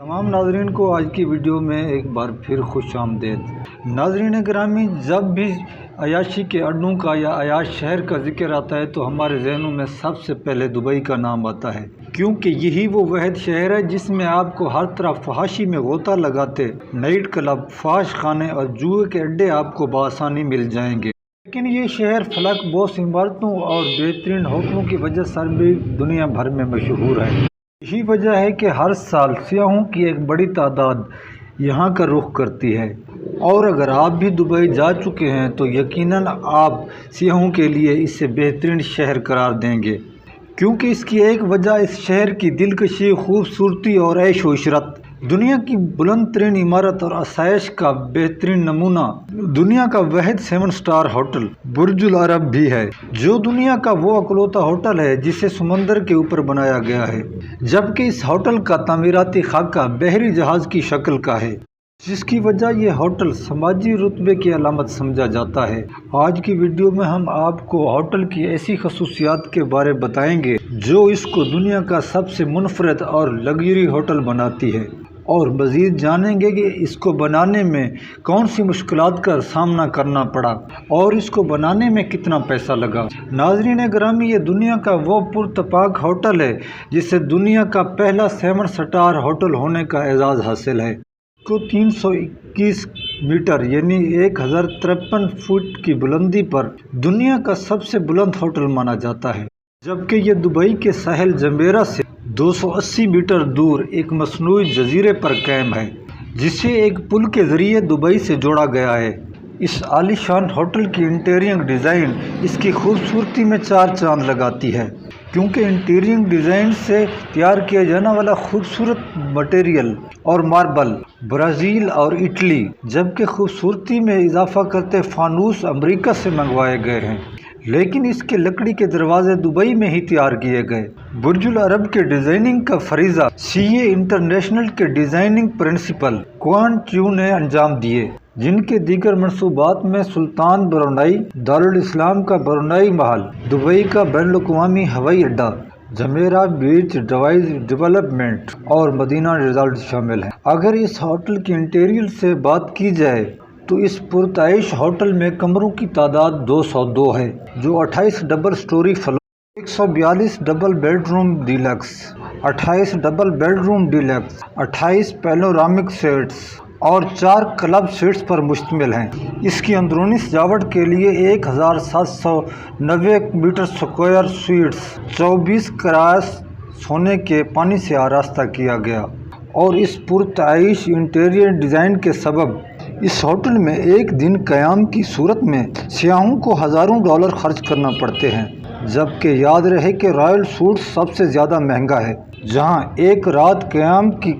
तमाम नाजरीन को आज की वीडियो में एक बार फिर खुश आमदेद। नाजरीन ग्रामी, जब भी अयाशी के अड्डों का या अयाश शहर का जिक्र आता है तो हमारे जहनों में सबसे पहले दुबई का नाम आता है, क्योंकि यही वो वहद शहर है जिसमें आपको हर तरफ फहाशी में गोता लगाते नाइट क्लब, फाश खाने और जुए के अड्डे आपको बआसानी मिल जाएंगे। लेकिन ये शहर फलक बोस इमारतों और बेहतरीन होटलों की वजह से भी दुनिया भर में मशहूर है। यही वजह है कि हर साल सियाहों की एक बड़ी तादाद यहाँ का रुख करती है, और अगर आप भी दुबई जा चुके हैं तो यकीनन आप सियाहों के लिए इसे बेहतरीन शहर करार देंगे, क्योंकि इसकी एक वजह इस शहर की दिलकशी, खूबसूरती और ऐश व इशरत, दुनिया की बुलंद तरीन इमारत और आसाइश का बेहतरीन नमूना दुनिया का वहद 7 स्टार होटल बुर्जुल अरब भी है, जो दुनिया का वो अकलौता होटल है जिसे समंदर के ऊपर बनाया गया है, जबकि इस होटल का तामीराती खाका बहरी जहाज की शक्ल का है, जिसकी वजह ये होटल समाजी रुतबे की अलामत समझा जाता है। आज की वीडियो में हम आपको होटल की ऐसी खसूसियात के बारे बताएंगे जो इसको दुनिया का सबसे मुनफरद और लग्जरी होटल बनाती है, और मज़ीद जानेंगे कि इसको बनाने में कौन सी मुश्किलात का सामना करना पड़ा और इसको बनाने में कितना पैसा लगा। नाज़रीन ग्रामी, ये दुनिया का वो पुरतपाक होटल है जिसे दुनिया का पहला 7 स्टार होटल होने का एजाज़ हासिल है। को 321 मीटर यानी 1053 फुट की बुलंदी पर दुनिया का सबसे बुलंद होटल माना जाता है, जबकि ये दुबई के साहिल जमेरा से 280 मीटर दूर एक मसनूई जजीरे पर कायम है, जिसे एक पुल के ज़रिए दुबई से जोड़ा गया है। इस आलीशान होटल की इंटीरियर डिज़ाइन इसकी खूबसूरती में 4 चांद लगाती है, क्योंकि इंटीरियर डिज़ाइन से तैयार किया जाने वाला खूबसूरत मटेरियल और मार्बल ब्राज़ील और इटली, जबकि खूबसूरती में इजाफा करते फानूस अमेरिका से मंगवाए गए हैं, लेकिन इसके लकड़ी के दरवाजे दुबई में ही तैयार किए गए। बुर्जुल अरब के डिज़ाइनिंग का फरीज़ा सीए इंटरनेशनल के डिज़ाइनिंग प्रिंसिपल क्वान च्यू ने अंजाम दिए, जिनके दीगर मनसूबात में सुल्तान ब्रुनाई दारुल इस्लाम का ब्रुनाई महल, दुबई का बैनुल-अक़वामी हवाई अड्डा, जमेरा बीच डिवाइस डेवलपमेंट और मदीना रिजॉर्ट शामिल हैं। अगर इस होटल की इंटीरियर से बात की जाए तो इस पुरताइश होटल में कमरों की तादाद 202 है, जो 28 double storey floor, 142 double bedroom deluxe, 28 double bedroom deluxe, 28 panoramic sets और 4 क्लब सीट्स पर मुश्तमिल हैं। इसकी अंदरूनी सजावट के लिए 1790 मीटर स्क्वायर स्वीट्स 24 करास सोने के पानी से आरास्ता किया गया, और इस पुरताइश इंटीरियर डिज़ाइन के सबब इस होटल में एक दिन क़याम की सूरत में सियाहों को हज़ारों डॉलर खर्च करना पड़ते हैं, जबकि याद रहे कि रॉयल सूट सबसे ज़्यादा महंगा है, जहां एक रात क़याम की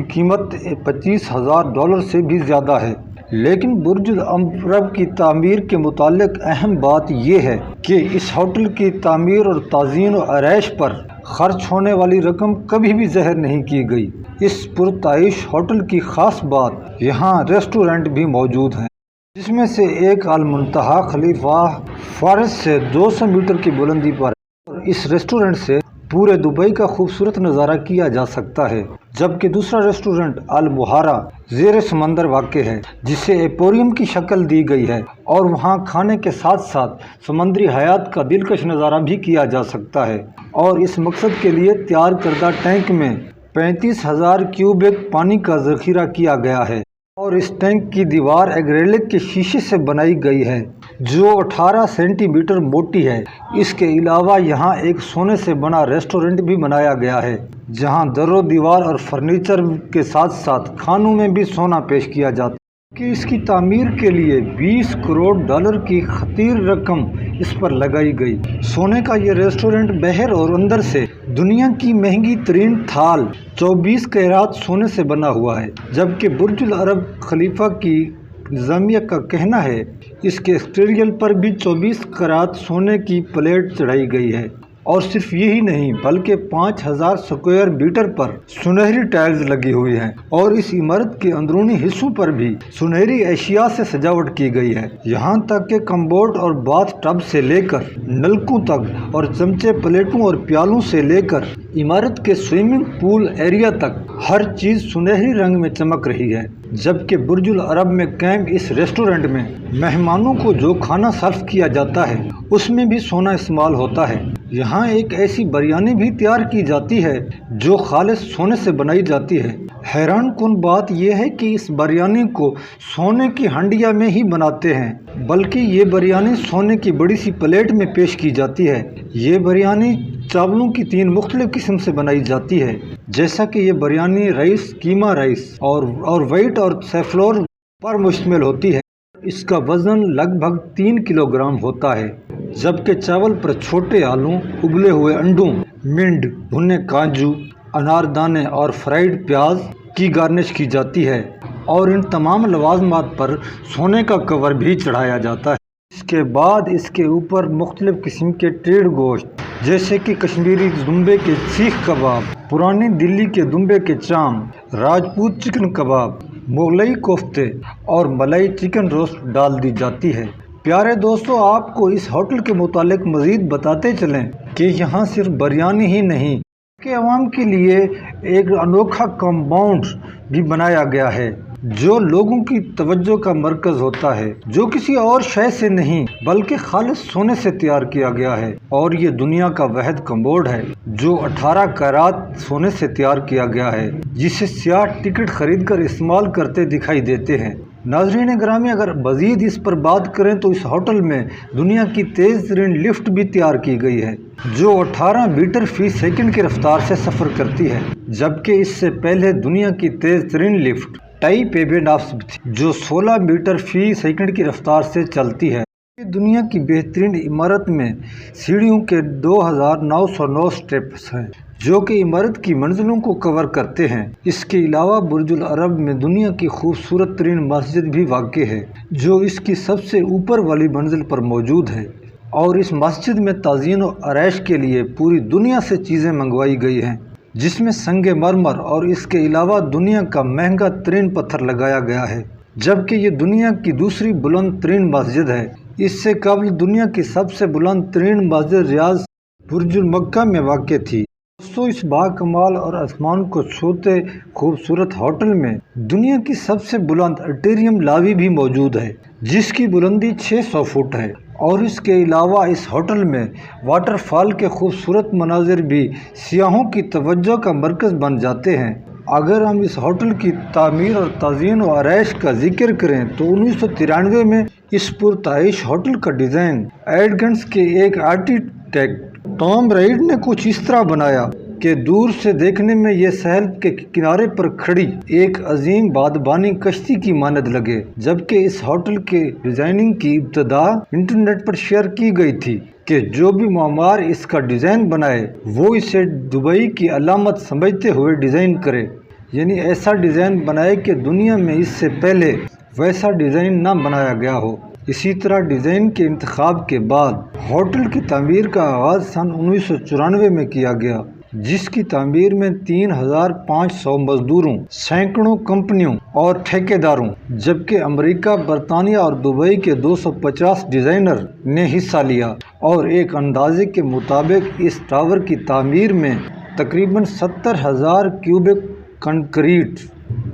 कीमत $25,000 से भी ज़्यादा है। लेकिन बुर्जुल अरब की तामीर के मुतालिक अहम बात यह है कि इस होटल की तामीर और ताज़ीन और आरैश पर खर्च होने वाली रकम कभी भी ज़हर नहीं की गई। इस पुरताइश होटल की ख़ास बात, यहाँ रेस्टोरेंट भी मौजूद हैं, जिसमें से एक अल-मुंतहा खलीफा फारस से 200 मीटर की बुलंदी पर है, और इस रेस्टोरेंट से पूरे दुबई का खूबसूरत नज़ारा किया जा सकता है, जबकि दूसरा रेस्टोरेंट अल बुहारा ज़ेरे समंदर वाक़ है, जिसे एपोरियम की शक्ल दी गई है, और वहाँ खाने के साथ साथ समुद्री हयात का दिलकश नज़ारा भी किया जा सकता है। और इस मकसद के लिए तैयार करदा टैंक में 35,000 क्यूबिक पानी का ज़ख़ीरा किया गया है, और इस टैंक की दीवार एक्रेलिक के शीशे से बनाई गई है, जो 18 सेंटीमीटर मोटी है। इसके अलावा यहाँ एक सोने से बना रेस्टोरेंट भी बनाया गया है, जहाँ दरो दीवार और फर्नीचर के साथ साथ खानों में भी सोना पेश किया जाता है, कि इसकी तामीर के लिए $20 करोड़ की खतीर रकम इस पर लगाई गई। सोने का ये रेस्टोरेंट बाहर और अंदर से दुनिया की महंगी तरीन थाल 24 कैरात सोने से बना हुआ है, जबकि बुर्जुल अरब खलीफा की इंतज़ामिया का कहना है इसके एक्सटीरियर पर भी 24 कैरात सोने की प्लेट चढ़ाई गई है, اور صرف یہی نہیں بلکہ 5000 اسکوائر میٹر پر سنہری ٹائلز لگی ہوئی ہیں اور اس عمارت کے اندرونی حصوں پر بھی سنہری اشیاء سے سجاوٹ کی گئی ہے، یہاں تک کہ کمبوڈ اور باتھ ٹب سے لے کر نلکوں تک اور چمچے پلیٹوں اور پیالوں سے لے کر عمارت کے سوئمنگ پول ایریا تک ہر چیز سنہری رنگ میں چمک رہی ہے۔ جبکہ برج العرب میں قائم اس ریسٹورنٹ میں مہمانوں کو جو کھانا سرو کیا جاتا ہے اس میں بھی سونا استعمال ہوتا ہے۔ یہاں ایک ایسی بریانی بھی تیار کی جاتی ہے جو خالص سونے سے بنائی جاتی ہے۔ حیران کن بات یہ ہے کہ اس بریانی کو سونے کی ہنڈیا میں ہی بناتے ہیں، بلکہ یہ بریانی سونے کی بڑی سی پلیٹ میں پیش کی جاتی ہے۔ یہ بریانی چاولوں کی 3 مختلف قسم سے بنائی جاتی ہے، جیسا کہ یہ بریانی رائس، قیمہ رائس اور وائٹ اور سیفلور پر مشتمل ہوتی ہے۔ اس کا وزن لگ بھگ 3 کلو گرام ہوتا ہے، جبکہ چاول پر چھوٹے آلو، ابلے ہوئے انڈوں، منڈ، بھنے کاجو، اناردانے اور فرائیڈ پیاز کی گارنش کی جاتی ہے، اور ان تمام لوازمات پر سونے کا کور بھی چڑھایا جاتا ہے۔ اس کے بعد اس کے اوپر مختلف قسم کے ٹریڈ گوشت جیسے کہ کشمیری دمبے کے سیخ کباب، پرانی دلی کے دمبے کے چام، راجپوت چکن کباب، مغلئی کوفتے اور ملائی چکن روسٹ ڈال دی جاتی ہے۔ پیارے دوستو، آپ کو اس ہوٹل کے متعلق مزید بتاتے چلیں کہ یہاں صرف بریانی ہی نہیں کہ عوام کے لیے ایک انوکھا کمپاؤنڈ بھی بنایا گیا ہے جو لوگوں کی توجہ کا مرکز ہوتا ہے، جو کسی اور شے سے نہیں بلکہ خالص سونے سے تیار کیا گیا ہے، اور یہ دنیا کا واحد کمبوڈ ہے جو 18 کیرات سونے سے تیار کیا گیا ہے، جسے سیاح ٹکٹ خرید کر استعمال کرتے دکھائی دیتے ہیں۔ ناظرین گرامی، اگر مزید اس پر بات کریں تو اس ہوٹل میں دنیا کی تیز ترین لفٹ بھی تیار کی گئی ہے جو 18 میٹر فی سیکنڈ کی رفتار سے سفر کرتی ہے، جبکہ اس سے پہلے دنیا کی تیز ترین لفٹ ٹائی پیبینافس تھی جو 16 میٹر فی سیکنڈ کی رفتار سے چلتی ہے۔ دنیا کی بہترین عمارت میں سیڑھیوں کے 2909 سٹیپس ہیں جو کہ عمارت کی منزلوں کو کور کرتے ہیں۔ اس کے علاوہ برج العرب میں دنیا کی خوبصورت ترین مسجد بھی واقع ہے جو اس کی سب سے اوپر والی منزل پر موجود ہے، اور اس مسجد میں تزئین و آرائش کے لیے پوری دنیا سے چیزیں منگوائی گئی ہیں، جس میں سنگ مرمر اور اس کے علاوہ دنیا کا مہنگا ترین پتھر لگایا گیا ہے، جبکہ یہ دنیا کی دوسری بلند ترین مسجد ہے۔ اس سے قبل دنیا کی سب سے بلند ترین مسجد ریاض برج المکہ میں واقع تھی۔ دوستو، اس باکمال اور آسمان کو چھوتے خوبصورت ہوٹل میں دنیا کی سب سے بلند اٹیریم لاوی بھی موجود ہے جس کی بلندی 600 فٹ ہے، اور اس کے علاوہ اس ہوٹل میں واٹر فال کے خوبصورت مناظر بھی سیاحوں کی توجہ کا مرکز بن جاتے ہیں۔ اگر ہم اس ہوٹل کی تعمیر اور تزئین و آرائش کا ذکر کریں تو 1993 میں اس پرتعیش ہوٹل کا ڈیزائن ایڈگنس کے ایک آرکیٹیکٹ ٹام رائڈ نے کچھ اس طرح بنایا کہ دور سے دیکھنے میں یہ ساحل کے کنارے پر کھڑی ایک عظیم بادبانی کشتی کی مانند لگے، جبکہ اس ہوٹل کے ڈیزائننگ کی ابتدا انٹرنیٹ پر شیئر کی گئی تھی کہ جو بھی معمار اس کا ڈیزائن بنائے وہ اسے دبئی کی علامت سمجھتے ہوئے ڈیزائن کرے، یعنی ایسا ڈیزائن بنائے کہ دنیا میں اس سے پہلے ویسا ڈیزائن نہ بنایا گیا ہو۔ اسی طرح ڈیزائن کے انتخاب کے بعد ہوٹل کی تعمیر کا آغاز سن 1994 میں کیا گیا، جس کی تعمیر میں 3500 مزدوروں، سینکڑوں کمپنیوں اور ٹھیکیداروں، جبکہ امریکہ، برطانیہ اور دبئی کے 250 ڈیزائنر نے حصہ لیا، اور ایک اندازے کے مطابق اس ٹاور کی تعمیر میں تقریباً 70,000 کیوبک کنکریٹ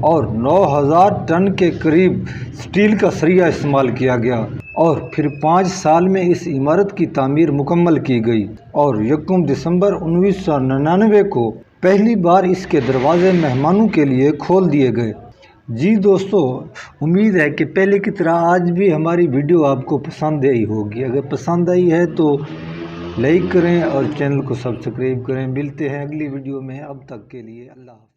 اور 9,000 ٹن کے قریب سٹیل کا سریہ استعمال کیا گیا، اور پھر 5 سال میں اس عمارت کی تعمیر مکمل کی گئی، اور 1 دسمبر 1999 کو پہلی بار اس کے دروازے مہمانوں کے لیے کھول دیے گئے۔ جی دوستو، امید ہے کہ پہلے کی طرح آج بھی ہماری ویڈیو آپ کو پسند آئی ہوگی۔ اگر پسند آئی ہے تو لائک کریں اور چینل کو سبسکرائب کریں۔ ملتے ہیں اگلی ویڈیو میں، اب تک کے لیے اللہ حافظ۔